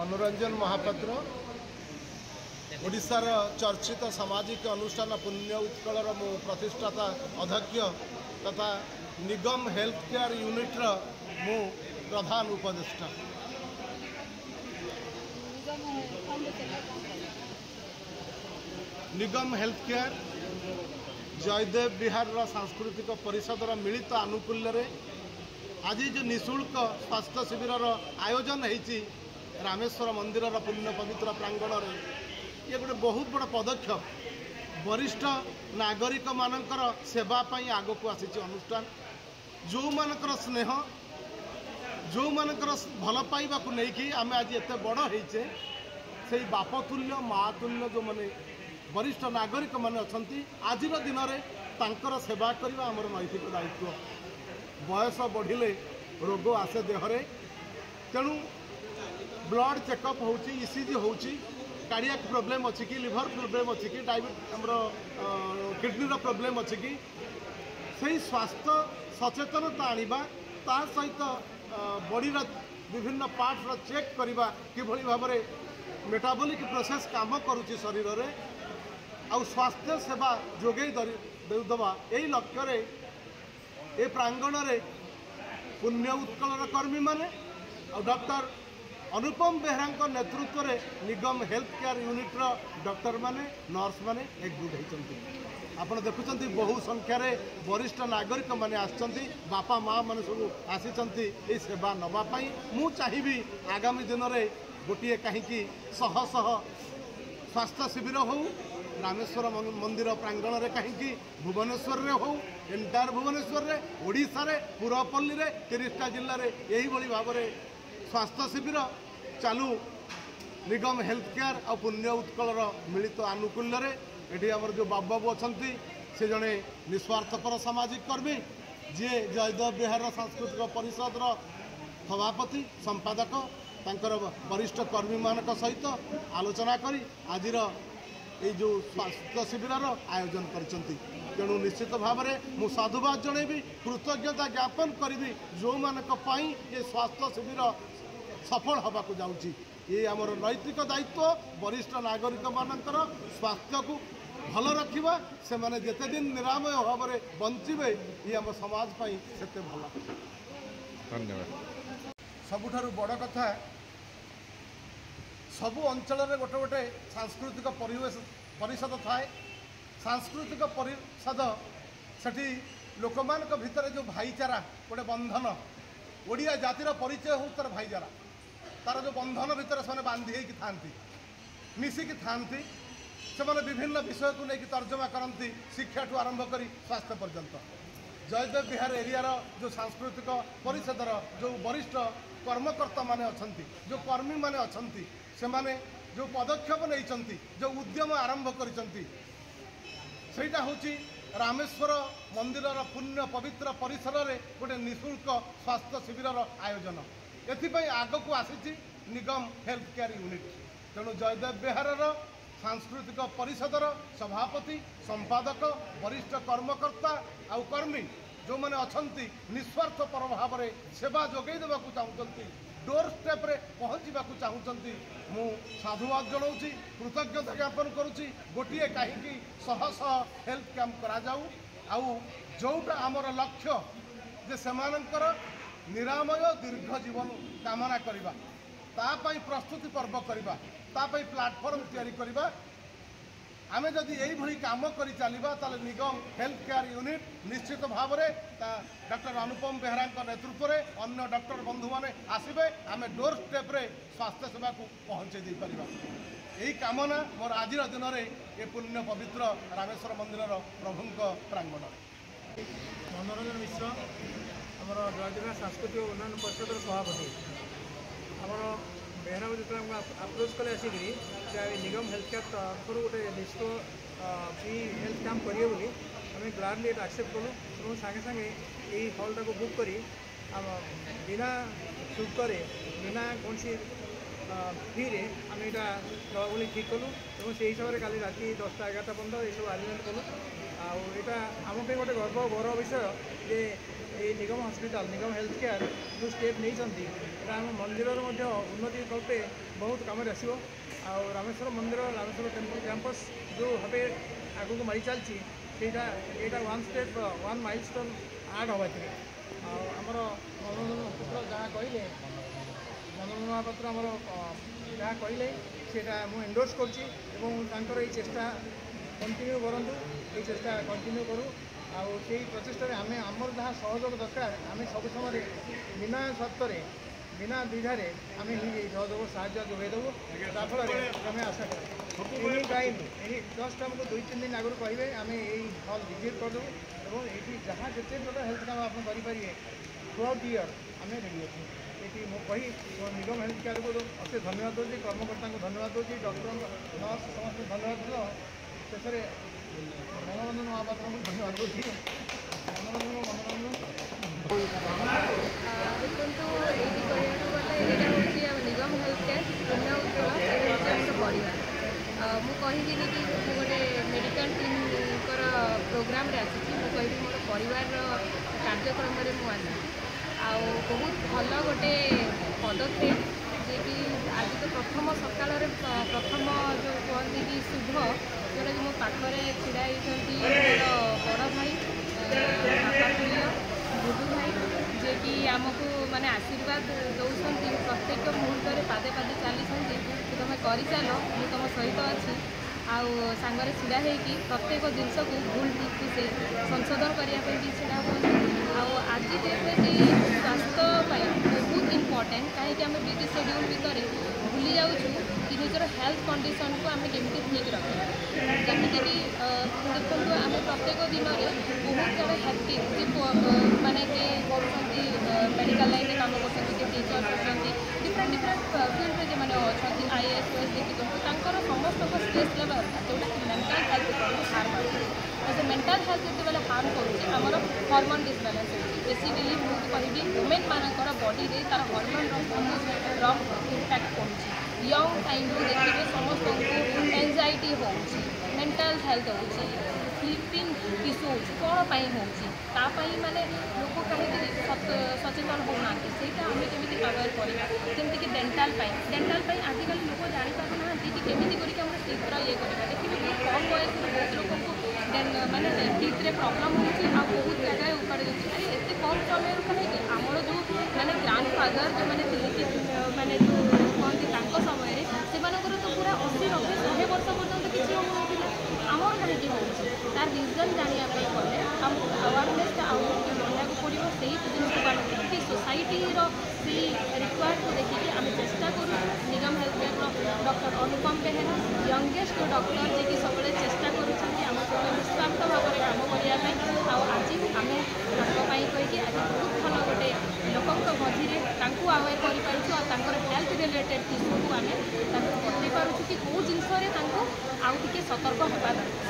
मनोरंजन महापात्र ओडिशार चर्चित सामाजिक अनुष्ठान पुण्य उत्कलर मु प्रतिष्ठाता अध्यक्ष तथा निगम हेल्थ केयर यूनिट्र मु प्रधान उपदेष्टा। निगम हेल्थ केयर जयदेव विहार सांस्कृतिक परिषद मिलित आनुकूल्य आज जो निःशुल्क स्वास्थ्य शिविर आयोजन होती रामेश्वर मंदिर पुण्य पवित्र प्रांगण में ये गोटे बहुत बड़ा पदक्षेप वरिष्ठ नागरिक मानकर सेवाई आग को आसी अनुष्ठान जो मानकर स्नेह जो मानकर भल पाइबा को लेकिन आम आज एत बड़ होचे से बाप तुल्य माँ तुल्य जो मैंने वरिष्ठ नागरिक मैंने अच्छा आज दिन में तांकर सेवा करने आमर नैतिक दायित्व। बयस बढ़िले रोग आसे देहरे तेणु ब्लड चेकअप हो ईसीजी हो कार्डियक प्रोब्लेम अच्छी कि लिवर प्रोब्लेम अच्छी कि डायबिटीज किडनी प्रोब्लेम अच्छी कि से स्वास्थ्य सचेतनता आनिबा ता सहित बॉडीर विभिन्न पार्ट्स चेक करवा किभली भाव में मेटाबॉलिक प्रोसेस काम करुच्ची शरीर रे आउ स्वास्थ्य सेवा जोगे देवा यही लक्ष्य ए प्रांगण रे पुण्य उत्कलर कर्मी माने और डॉक्टर अनुपम बेहरा नेतृत्व रे निगम हेल्थ केयर यूनिट्र डॉक्टर माने नर्स माने एकजुट होती आपड़ देखुं बहु संख्यार वरिष्ठ नागरिक माने आसचंती बापा माँ माने सब आसी सेवा नवापाई मु चाहिए आगामी दिन में गोटे कहीं शह शह स्वास्थ्य शिविर हो रामेश्वर मंदिर प्रांगण में कहीं भुवनेश्वर रे हो एंटायर भुवनेश्वर रे ओडिशा रे पूरपल्ली रे 30टा जिले में यही भाव में स्वास्थ्य शिविर चालू निगम हेल्थ केयर और पुण्य उत्कलर मिलित आनुकूल्य ये आमर जो बाबू अच्छा से जड़े निस्वार्थपर सामाजिक कर्मी जी जयदेव विहार सांस्कृतिक परिषद सभापति संपादक तांकर वरिष्ठ कर्मी मान सहित आलोचना करी आजिर ये जो स्वास्थ्य शिविर आयोजन करछंती तेणु निश्चित भाव में मु साधुवाद जनइबी कृतज्ञता ज्ञापन करी जो मानक पई ये स्वास्थ्य शिविर सफल हवा को जाउची ये आमर नैतिक दायित्व वरिष्ठ नागरिक मानकर स्वास्थ्य को भल रखा से माने जेते दिन निरामय भाव में बंचे ये आम समाज पाई सेते भल। धन्यवाद। सबुठारु बड़ कथा सबु अंचल रे गोटे गोटे सांस्कृतिक परिषद थाए सांस्कृतिक परिषद सेठी लोक मान भितर जो भाईचारा गोटे बंधन ओडिया जातिर परिचय हो तार भाईचारा तार जो बंधन भितर से बांधी होगी था मिसिकी था से विभिन्न विषय को लेकिन तर्जमा करती शिक्षा ठू आरंभ कर स्वास्थ्य पर्यंत जयदेव विहार एरियार जो सांस्कृतिक परिषदर जो वरिष्ठ कर्मकर्ता माने अछंती जो कर्मी माने अछंती से माने जो पदक्षेप नहीं जो उद्यम आरंभ करिसंती सेटा होची रामेश्वर मंदिर पुण्य पवित्र परिसर रे गोटे निःशुल्क स्वास्थ्य शिविर आयोजन एथिपई आग को आसी निगम हेल्थ केयर यूनिट तेणु जयदेव विहार सांस्कृतिक परिषदर सभापति संपादक वरिष्ठ कर्मकर्ता आउ कर्मी जो मैंने अच्छा निस्वार्थपर भाव में सेवा जोगे देवा चाहूँगी डोर स्टेप रे पहुँचा चाहूँगी मु साधुवाद जनाऊँगी कृतज्ञता ज्ञापन करुँची गोटे कहीं शह शह हेल्थ कैंप कराऊ आउ जोटा आमर लक्ष्य जे सेमानंकर निरामय दीर्घ जीवन कामना करवा तापाई प्रस्तुति पर्व करवा तापाई प्लाटफर्म तैयारी करवा आमे जदि यही भली काम करी चलिबा ताले निगम हेल्थ केयर यूनिट निश्चित भाव में डॉक्टर अनुपम बेहरा नेतृत्व में अन्य डॉक्टर बंधु मैंने आसबे आमे डोर स्टेप रे स्वास्थ्य सेवा को पहुँचे दी पारिबा यही कामना मोर आज दिन में ये पुण्य पवित्र रामेश्वर मंदिर प्रभु प्रांगण। मनोरंजन मिश्र आमर जयदेव सांस्कृतिक उन्नयन परिषद सभापति आमर बेहरा जो अप्रोच कले आसिक निगम हेल्थ केयर तरफ गोटे निश्चित फ्री हेल्थ कैंप करिए बोली आम ग्लाडली एक्सेप्ट कलु और सागे सागे यही हॉलटा को बुक करी बिना शुल्क बिना कौन सी फ्री रे आम यहाँ दवा बोली ठीक कलु और से हिसाब से काली राति 10टा 11टा 15 ये सब आरेंजमेंट कलु आउटा आम गोटे गर्व गौरव विषय जे ये निगम हॉस्पिटल निगम हेल्थ केयर जो स्टेप नहीं आम मंदिर उन्नति कल्पे बहुत कम आसो आ रामेश्वर मंदिर रामेश्वर टेम्पल कैंपस जो भाव आग को मारी चलती यहाँ वन स्टेप वन माइलस्टोन आड हवा आमर मनोरंजन महापात्र जहाँ कहले मनोरंजन महापात्र आमर जहाँ कहले सेटा मुझे एंडोर्स कर चेष्टा कंटिन्यू करूँ ये चेष्टा कंटिन्यू करूँ आउ से प्रचेषा आम आमर जहाँ सहयोग दरकार आम सब समय बिना शर्त बिना द्विधा आम ही सहयोग साहय जोगेदेवु जाफल आम आशा करूँ एनी टाइम जस्ट आमको 2-3 दिन आगुरी कहे आम यही हल विजिट करदेवु और ये जहाँ जिते प्रकार हेल्थ काम आप करेंगे थ्रू आउट ईयर आम रेडी अच्छे ये मुझे निगम हेल्थ केयर को अशेष धन्यवाद दूसरी कर्मकर्ता को धन्यवाद दूसरी डॉक्टर नर्स समस्त धन्यवाद दूँ शेष मनोरंजन महापात्र को धन्यवाद दूसरी मनोरंजन निगम हेल्थ केयर पुण्य उज्ज्वल परिवार मु कहि कि गोटे मेडिकल टीम प्रोग्राम रे आसी मोर परिवार कार्यक्रम में मुझे बहुत भल गोटे पदक्षेप जे कि आज तो प्रथम सकाल प्रथम जो कहते कि शुभ जोटा कि मो पाखे छिड़ा मोर बड़ भाई बापा बुधु भाई जे कि आमको माने आशीर्वाद दौरान प्रत्येक मुहूर्त पादे पादे चली तुम कर चल मुझे तुम सहित अच्छी आउ सांगरे छिड़ा होगी प्रत्येक जिनस को भूल ठीक से संशोधन करने भी छिड़ा हो आज डेट्रे भी स्वास्थ्य बहुत इम्पोर्टेंट कहीं आम बिजी शेड्यूल भितर भूली जाऊँ कि निजर हेल्थ कंडीशन को आम केमी ठीक रखा जमीक देखो आम प्रत्येक दिन में बहुत जगह हेल्थ माने मेडिकल लाइन में काम कर टीचर अच्छे डिफरेंट डिफरेंट फील्ड में जो अच्छा IAS OS देखिए समस्त स्ट्रेस लेवल जोटा कि मेंटल हेल्थ हार्म आए मेंटल हेल्थ जो हार्म कर हार्मोन डिसबैलेंस बेसिकली मुझे कहबी वुमेन मानकर बॉडी रे तार हार्मोन रंग इम्पैक्ट पड़ुछि यंग टाइम देखिए समस्त को एंजाइटी हो मेंटल हेल्थ हो स्लीपिंग इश्यू कौन होपाई माने लोक कहीं सचेतन होना ସେଇଟା ଆମେ କେମିତି ଆୱାର କରିବା ଯେମିତିକି ଡେଣ୍ଟାଲ ପାଇଁ ଆଜିକାଲି ଲୋକ ଜାଣିପାରୁନାହାନ୍ତି କି କେମିତି କରିକି ଆମର ଶୀଘ୍ର ଇଏ କରିବା ଦେଖିବେ ବହୁତ କମ୍ ବୟସରେ ବହୁତ ଲୋକଙ୍କୁ ମାନେ ଟିଥ୍ରେ ପ୍ରୋବ୍ଲେମ୍ ହେଉଛି ଆଉ ବହୁତ ଜାଗାରେ ଉପାଡ଼ି ଦେଉଛି ଆରେ ଏତେ କମ୍ ସମୟରୁ କାହିଁକି ଆମର ଯେଉଁ ମାନେ ଗ୍ରାଣ୍ଡ ଫାଦର ଯେଉଁମାନେ ଥିଲେ କି ମାନେ ଯେଉଁ କୁହନ୍ତି ତାଙ୍କ ସମୟରେ ସେମାନଙ୍କର ତ ପୁରା 80-90-100 ବର୍ଷ ପର୍ଯ୍ୟନ୍ତ କିଛି ହେଉନଥିଲା ଆମର କାହିଁକି ହେଉଛି ତାର ରିଜନ୍ ଜାଣିବା ପାଇଁ ଗଲେ ଆମକୁ ଆୱାରନେସ୍ଟା ଆଉ ରହିବାକୁ ପଡ଼ିବ ସେଇ ଜିନିଷକୁ ଆମେ ଦେଖି सोसाइटीर से रिक्वायर्ड को देखिए आम चेष्टा करूँ निगम हेल्थ केयर डॉक्टर अनुपम बेहेरा यंगेस्ट डॉक्टर जी की सब चेष्टा करुँच निस्वार्थ भाव में काम करने आज आम कहीकि आज बहुत भल गोटे लोक मझे आवेयर कर हेल्थ रिलेटेड इश्यू को आम बतई पार्छु कि कौ जिनस आउ टे सतर्क होगा दरकार।